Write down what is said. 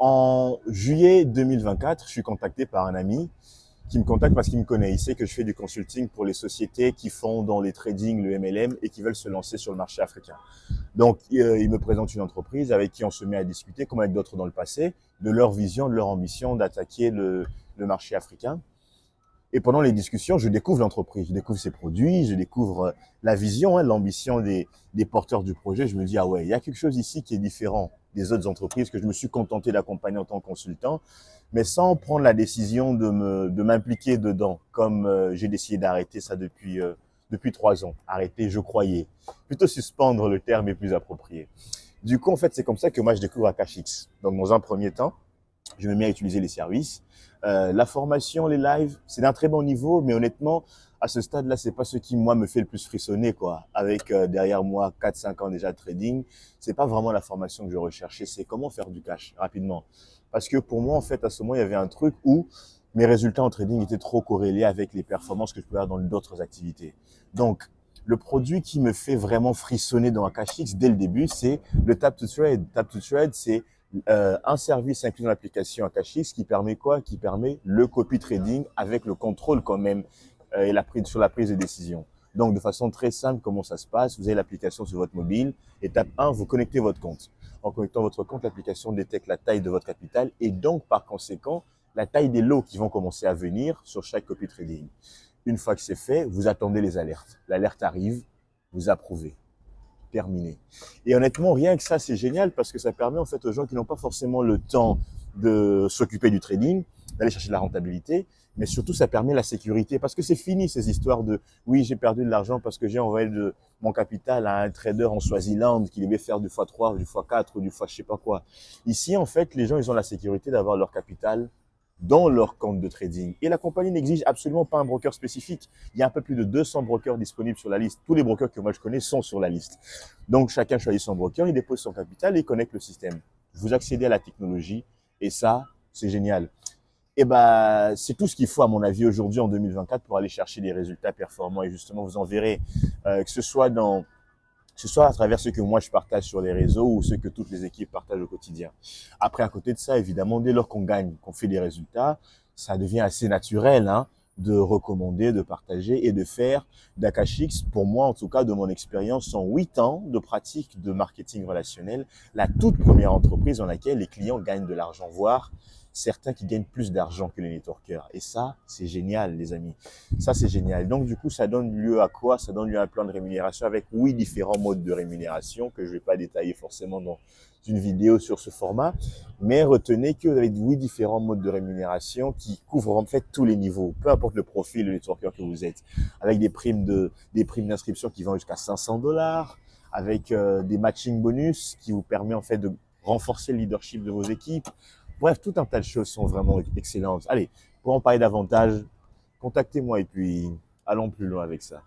En juillet 2024, je suis contacté par un ami qui me contacte parce qu'il me connaît. Il sait que je fais du consulting pour les sociétés qui font dans les trading, le MLM et qui veulent se lancer sur le marché africain. Donc, il me présente une entreprise avec qui on se met à discuter, comme avec d'autres dans le passé, de leur vision, de leur ambition d'attaquer le marché africain. Et pendant les discussions, je découvre l'entreprise, je découvre ses produits, je découvre la vision, l'ambition des porteurs du projet. Je me dis, ah ouais, il y a quelque chose ici qui est différent des autres entreprises que je me suis contenté d'accompagner en tant que consultant, mais sans prendre la décision de m'impliquer dedans, comme j'ai décidé d'arrêter ça depuis 3 ans. Arrêter, je croyais. Plutôt suspendre, le terme est plus approprié. Du coup, en fait, c'est comme ça que moi, je découvre Akashix. Donc, dans un premier temps, je me mets à utiliser les services. La formation, les lives, c'est d'un très bon niveau, mais honnêtement, à ce stade-là, c'est pas ce qui, moi, me fait le plus frissonner, quoi. Avec derrière moi 4-5 ans déjà de trading, c'est pas vraiment la formation que je recherchais, c'est comment faire du cash rapidement. Parce que pour moi, en fait, à ce moment, il y avait un truc où mes résultats en trading étaient trop corrélés avec les performances que je pouvais avoir dans d'autres activités. Donc, le produit qui me fait vraiment frissonner dans Akashix dès le début, c'est le Tap to Trade. Tap to Trade, c'est un service inclus dans l'application Akashix qui permet quoi? Qui permet le copy trading avec le contrôle quand même et sur la prise de décision. Donc, de façon très simple, comment ça se passe? Vous avez l'application sur votre mobile. Étape 1, vous connectez votre compte. En connectant votre compte, l'application détecte la taille de votre capital et donc, par conséquent, la taille des lots qui vont commencer à venir sur chaque copy trading. Une fois que c'est fait, vous attendez les alertes. L'alerte arrive, vous approuvez. Terminé. Et honnêtement, rien que ça, c'est génial parce que ça permet en fait aux gens qui n'ont pas forcément le temps de s'occuper du trading, d'aller chercher de la rentabilité, mais surtout ça permet la sécurité parce que c'est fini ces histoires de oui, j'ai perdu de l'argent parce que j'ai envoyé mon capital à un trader en Swaziland qui devait faire du x3 ou du x4 ou du x je sais pas quoi. Ici, en fait, les gens, ils ont la sécurité d'avoir leur capital dans leur compte de trading. Et la compagnie n'exige absolument pas un broker spécifique. Il y a un peu plus de 200 brokers disponibles sur la liste. Tous les brokers que moi je connais sont sur la liste. Donc, chacun choisit son broker, il dépose son capital et il connecte le système. Vous accédez à la technologie et ça, c'est génial. Et ben, c'est tout ce qu'il faut à mon avis aujourd'hui en 2024 pour aller chercher des résultats performants. Et justement, vous en verrez que ce soit à travers ce que moi je partage sur les réseaux ou ce que toutes les équipes partagent au quotidien. Après, à côté de ça, évidemment, dès lors qu'on gagne, qu'on fait des résultats, ça devient assez naturel de recommander, de partager et de faire d'Akashix, pour moi en tout cas, de mon expérience en 8 ans de pratique de marketing relationnel, la toute première entreprise dans laquelle les clients gagnent de l'argent, voire certains qui gagnent plus d'argent que les networkers. Et ça, c'est génial, les amis. Ça, c'est génial. Donc, du coup, ça donne lieu à quoi? Ça donne lieu à un plan de rémunération avec, oui, différents modes de rémunération que je ne vais pas détailler forcément dans une vidéo sur ce format. Mais retenez que vous avez, oui, différents modes de rémunération qui couvrent en fait tous les niveaux, peu importe le profil de networker que vous êtes, avec des primes d'inscription qui vont jusqu'à $500, avec des matching bonus qui vous permet en fait de renforcer le leadership de vos équipes. Bref, tout un tas de choses sont vraiment excellentes. Allez, pour en parler davantage, contactez-moi et puis allons plus loin avec ça.